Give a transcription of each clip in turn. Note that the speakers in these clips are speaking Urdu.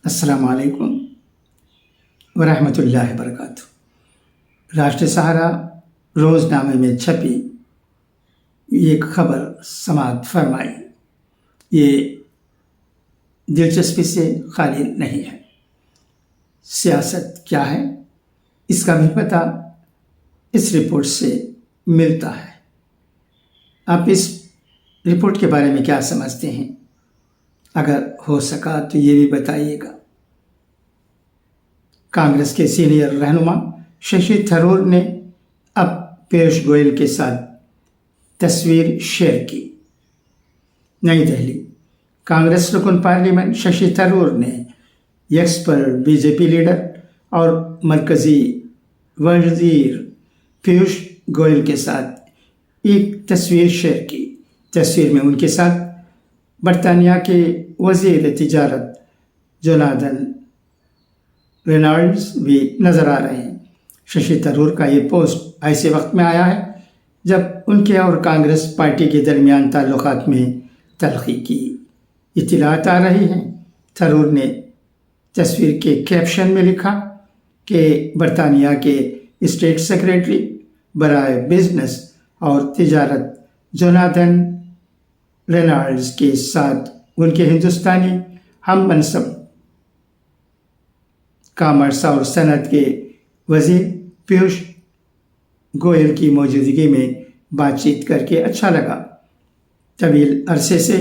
السلام علیکم ورحمۃ اللہ وبرکاتہ۔ راشٹر سہارا روز نامے میں چھپی ایک خبر سماعت فرمائی۔ یہ دلچسپی سے خالی نہیں ہے۔ سیاست کیا ہے اس کا بھی پتہ اس رپورٹ سے ملتا ہے۔ آپ اس رپورٹ کے بارے میں کیا سمجھتے ہیں؟ اگر ہو سکا تو یہ بھی بتائیے گا۔ کانگریس کے سینئر رہنما ششی تھرور نے اب پیوش گوئل کے ساتھ تصویر شیئر کی۔ نئی دہلی، کانگریس رکن پارلیمنٹ ششی تھرور نے ایکس پر بی جے پی لیڈر اور مرکزی وزیر پیوش گوئل کے ساتھ ایک تصویر شیئر کی۔ تصویر میں ان کے ساتھ برطانیہ کے وزیر تجارت جوناتھن رینالڈز بھی نظر آ رہے ہیں۔ ششی تھرور کا یہ پوسٹ ایسے وقت میں آیا ہے جب ان کے اور کانگریس پارٹی کے درمیان تعلقات میں تلخی کی اطلاعات آ رہی ہیں۔ تھرور نے تصویر کے کیپشن میں لکھا کہ برطانیہ کے اسٹیٹ سیکریٹری برائے بزنس اور تجارت جوناتھن رینالڈز کے ساتھ ان کے ہندوستانی ہم منصب کامرس اور صنعت کے وزیر پیوش گوئل کی موجودگی میں بات چیت کر کے اچھا لگا۔ طویل عرصے سے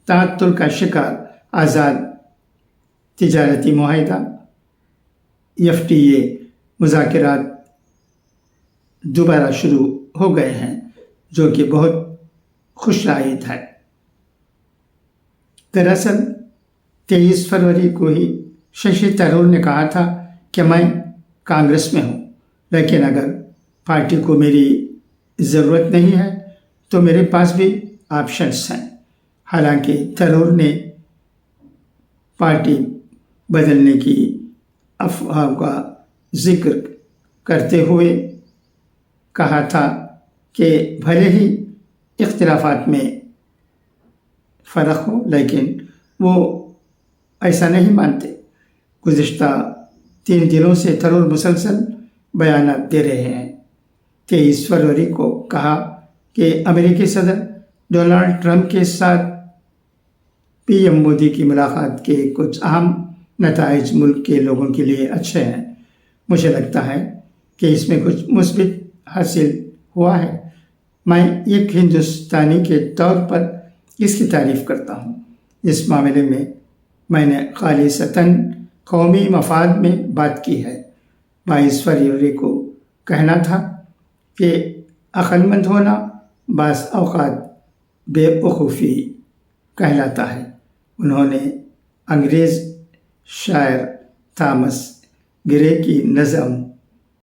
تعطل کا شکار آزاد تجارتی معاہدہ FTA مذاکرات دوبارہ شروع ہو گئے ہیں، جو کہ بہت خوش آئند ہے۔ دراصل 23 فروری کو ہی ششی تھرور نے کہا تھا کہ میں کانگریس میں ہوں، لیکن اگر پارٹی کو میری ضرورت نہیں ہے تو میرے پاس بھی آپشنس ہیں۔ حالانکہ تھرور نے پارٹی بدلنے کی افواہ کا ذکر کرتے ہوئے کہا تھا کہ بھلے ہی اختلافات میں فرق ہو لیکن وہ ایسا نہیں مانتے۔ گزشتہ 3 دنوں سے تھرور مسلسل بیانات دے رہے ہیں۔ 23 فروری کو کہا کہ امریکی صدر ڈونلڈ ٹرمپ کے ساتھ PM مودی کی ملاقات کے کچھ اہم نتائج ملک کے لوگوں کے لیے اچھے ہیں۔ مجھے لگتا ہے کہ اس میں کچھ مثبت حاصل ہوا ہے۔ میں ایک ہندوستانی کے طور پر اس کی تعریف کرتا ہوں۔ اس معاملے میں میں نے خالصتاً قومی مفاد میں بات کی ہے۔ 22 فروری کو کہنا تھا کہ عقل مند ہونا بعض اوقات بے وقوفی کہلاتا ہے۔ انہوں نے انگریز شاعر تھامس گرے کی نظم